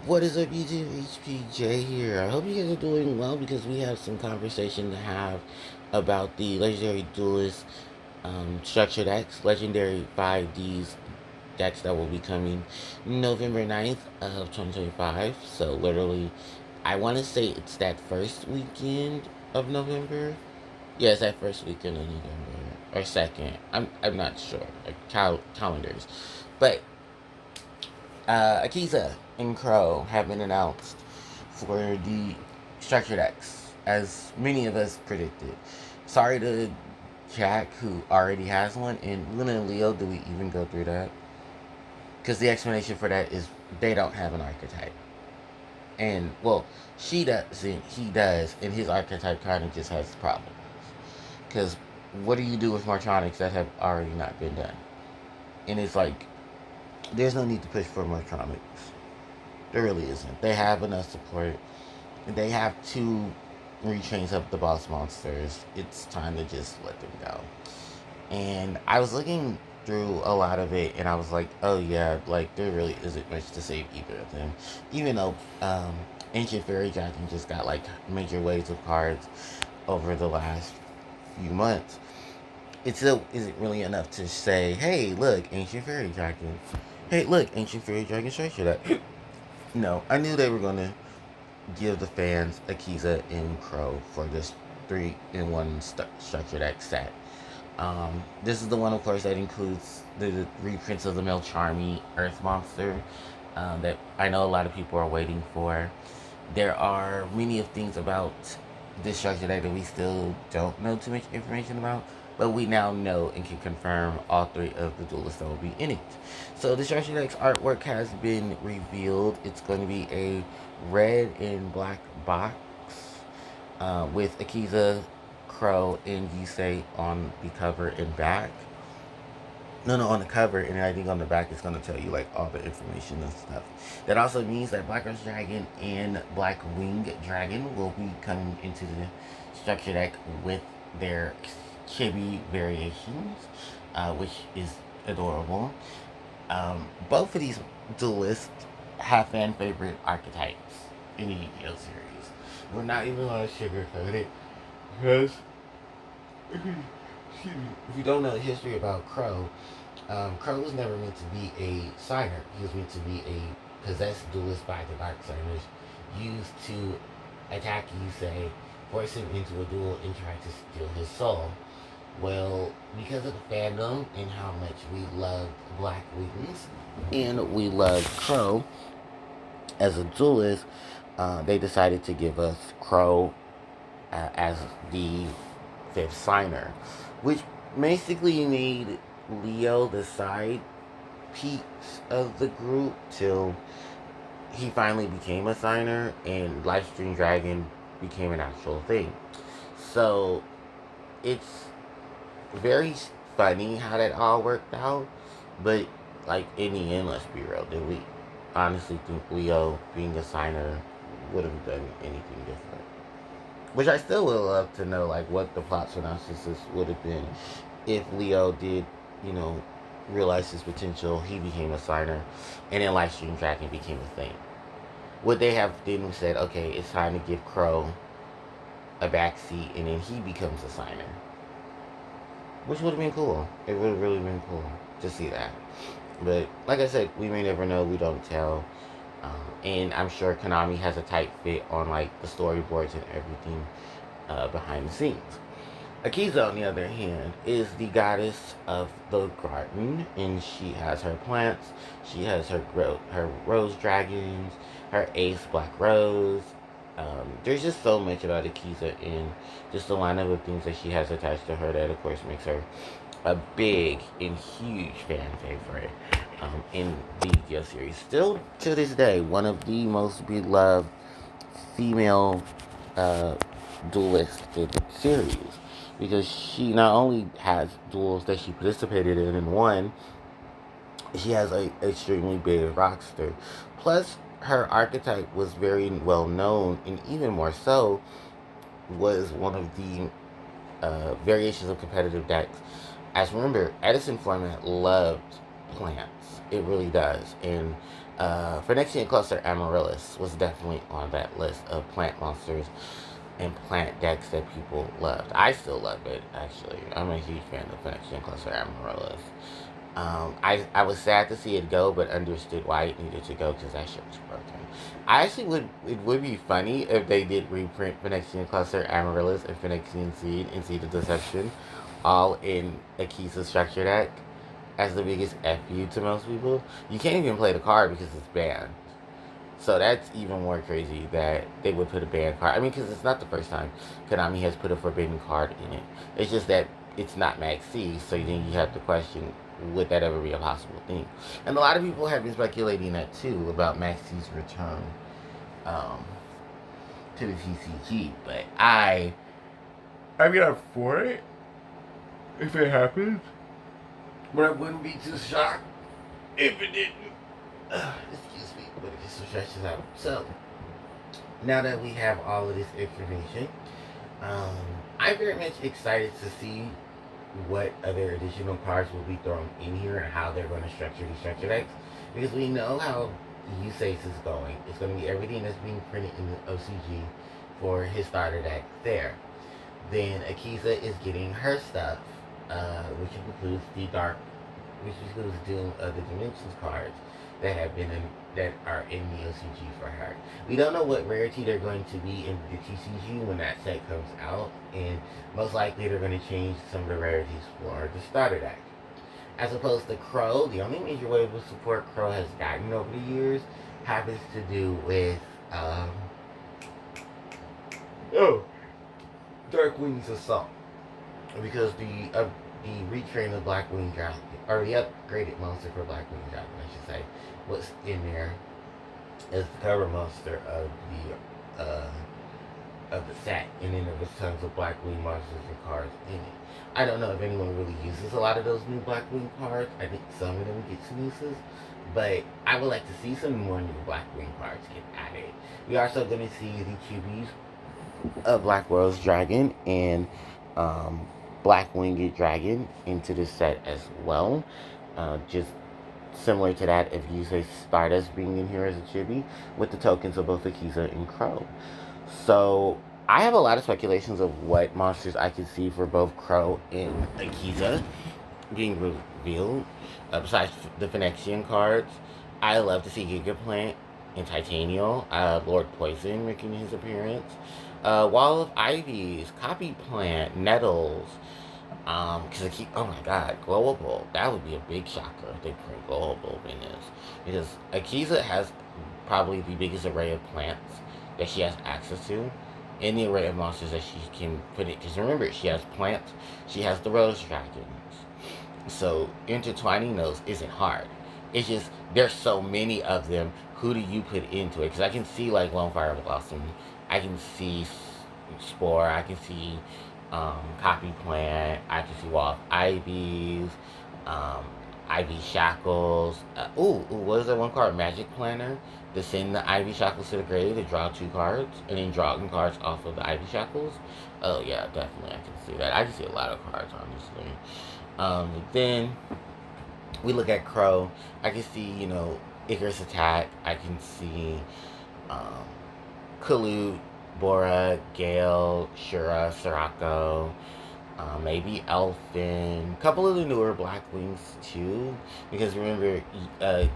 What is up, YouTube? HPJ here. I hope you guys are doing well because we have some conversation to have about the Legendary Duelist Structured X Legendary 5Ds decks that will be coming November 9th of 2025. So, literally, I want to say it's that first weekend of November. Yeah, it's that first weekend of November. Or second. I'm not sure. Like, calendars. But Akiza and Crow have been announced for the Structured X, as many of us predicted. Sorry to Jack, who already has one, and Luna and Leo, do we even go through that? Because the explanation for that is they don't have an archetype. And, well, she doesn't, he does, and his archetype kind of just has problems. Because what do you do with Martronics that have already not been done? And it's like, there's no need to push for Martronics. There really isn't. They have enough support. They have two retrains of the boss monsters. It's time to just let them go. And I was looking through a lot of it, and I was like, oh yeah, like there really isn't much to save either of them. Even though Ancient Fairy Dragon just got like major waves of cards over the last few months, it still isn't really enough to say, hey, look, Ancient Fairy Dragon. Hey, look, Ancient Fairy Dragon Structure that. No, I knew they were gonna give the fans Akiza and Crow for this 3-in-1 structured X set. This is the one, of course, that includes the reprints of the Melcharmy Earth Monster that I know a lot of people are waiting for. There are many of things about this structure deck that we still don't know too much information about, but we now know and can confirm all three of the duelists that will be in it. So the structure deck's artwork has been revealed. It's going to be a red and black box with Akiza, Crow, and Yusei on the cover and back. No, on the cover, and I think on the back it's going to tell you like all the information and stuff. That also means that Black Rose Dragon and Black Wing Dragon will be coming into the structure deck with their chibi variations, which is adorable. Both of these duelists have fan favorite archetypes in the Yu-Gi-Oh series. We're not even going to sugarcoat it because if you don't know the history about Crow, Crow was never meant to be a signer. He was meant to be a possessed duelist by the Dark Signers, used to attack Yusei, force him into a duel, and try to steal his soul. Well, because of the fandom and how much we loved Black Wings and we loved Crow as a duelist, they decided to give us Crow as the fifth signer, which basically made Leo the side piece of the group till he finally became a signer and Livestream Dragon became an actual thing. So it's very funny how that all worked out, but like in the end, let's be real, did we honestly think Leo being a signer would have done anything different? Which I still would love to know, like, what the plot synopsis would have been if Leo did, you know, realize his potential, he became a signer, and then Livestream Dragon became a thing. Would they have then said, okay, it's time to give Crow a backseat, and then he becomes a signer? Which would have been cool. It would have really been cool to see that. But, like I said, we may never know, we don't tell. And I'm sure Konami has a tight fit on like the storyboards and everything behind the scenes. Akiza, on the other hand, is the goddess of the garden, and she has her plants. She has her rose dragons, her ace black rose. There's just so much about Akiza and just the lineup of things that she has attached to her that, of course, makes her a big and huge fan favorite in the Yu-Gi-Oh series. Still to this day, one of the most beloved female duelists in the series, because she not only has duels that she participated in and won, she has a extremely big roster. Plus, her archetype was very well known, and even more so, was one of the variations of competitive decks. As remember, Edison format loved plants. It really does. And For next year, Cluster Amaryllis was definitely on that list of plant monsters and plant decks that people loved. I still love it, actually. I'm a huge fan of Phoenician Cluster Amaryllis. I was sad to see it go, but understood why it needed to go because that shit was broken. I actually would, it would be funny if they did reprint Phoenician Cluster Amaryllis and Phoenician Seed and Seed of Deception all in Akiza structure deck as the biggest FU to most people. You can't even play the card because it's banned. So that's even more crazy that they would put a banned card. I mean, because it's not the first time Konami has put a forbidden card in it. It's just that it's not Max C, so then you have to question, would that ever be a possible thing? And a lot of people have been speculating that too about Max C's return um, to the TCG. But I'm not for it if it happens. But I wouldn't be too shocked if it didn't. Excuse me, but it just stretches out. So, now that we have all of this information, I'm very much excited to see what other additional cards will be thrown in here and how they're going to structure these structure decks. Because we know how USACE is going. It's going to be everything that's being printed in the OCG for his starter deck there. Then Akiza is getting her stuff, which includes the Dark, which includes Doom of the Dimensions cards that have been that are in the OCG for her. We don't know what rarity they're going to be in the TCG when that set comes out, and most likely they're going to change some of the rarities for the starter deck. As opposed to Crow, the only major wave of support Crow has gotten over the years happens to do with Darkwing's Assault, because the retrain of Blackwing Dragon, or the upgraded monster for Blackwing Dragon, I should say, was in there as the cover monster of the set, and then there was tons of Blackwing monsters and cards in it. I don't know if anyone really uses a lot of those new Blackwing cards. I think some of them get some uses, but I would like to see some more new Blackwing cards get added. We are also going to see the QBs of Black Rose Dragon and Black Winged Dragon into the set as well. Just similar to that, if you say Stardust being in here as a chibi with the tokens of both Akiza and Crow. So I have a lot of speculations of what monsters I could see for both Crow and Akiza being revealed. Besides the Phoenician cards, I love to see Gigaplant and Titanial, Lord Poison making his appearance. Wall of Ivies, Copy Plant, Nettles, because oh my god, Glowable. That would be a big shocker if they print Glowable in this. Because Akiza has probably the biggest array of plants that she has access to, in the array of monsters that she can put it. Because remember, she has plants, she has the Rose Dragons. So intertwining those isn't hard. It's just, there's so many of them, who do you put into it? Because I can see like Lone Fire Blossom, I can see Spore, I can see Copy Plant, I can see Wall of Ivies, Ivy Shackles. What is that one card? Magic Planner. To send the Ivy Shackles to the grave to draw 2 cards and then draw them cards off of the Ivy Shackles. Oh yeah, definitely I can see that. I can see a lot of cards, honestly. Then we look at Crow. I can see, Icarus Attack. I can see Kalut, Bora, Gale, Shura, Sirocco, maybe Elfin, a couple of the newer Black Wings too, because remember,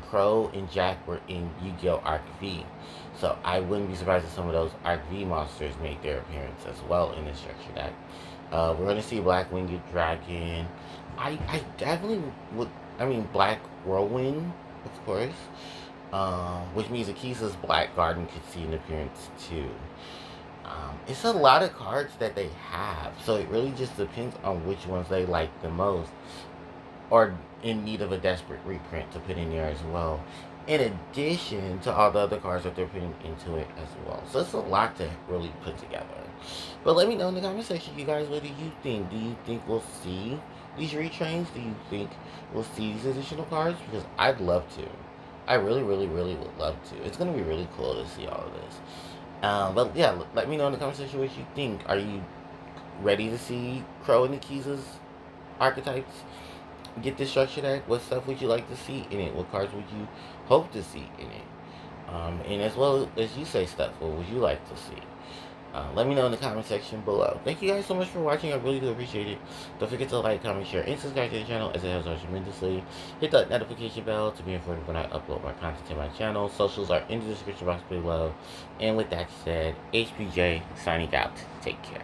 Crow and Jack were in Yu-Gi-Oh! Arc V, so I wouldn't be surprised if some of those Arc V monsters make their appearance as well in this structure deck. We're going to see Black Winged Dragon. I definitely would, Black Whirlwind, of course, which means Akiza's Black Garden could see an appearance too. It's a lot of cards that they have, so it really just depends on which ones they like the most, or in need of a desperate reprint to put in there as well, in addition to all the other cards that they're putting into it as well. So it's a lot to really put together. But let me know in the comment section, you guys, what do you think? Do you think we'll see these retrains? Do you think we'll see these additional cards? Because I'd love to. I really, really, really would love to. It's going to be really cool to see all of this. But yeah, let me know in the comment section what you think. Are you ready to see Crow and Akiza's archetypes get the structure deck. What stuff would you like to see in it? What cards would you hope to see in it? And as well as you say stuff, what would you like to see? Let me know in the comment section below. Thank you guys so much for watching. I really do appreciate it. Don't forget to like, comment, share, and subscribe to the channel as it helps out tremendously. Hit that notification bell to be informed when I upload more content to my channel. Socials are in the description box below. And with that said, HPJ signing out. Take care.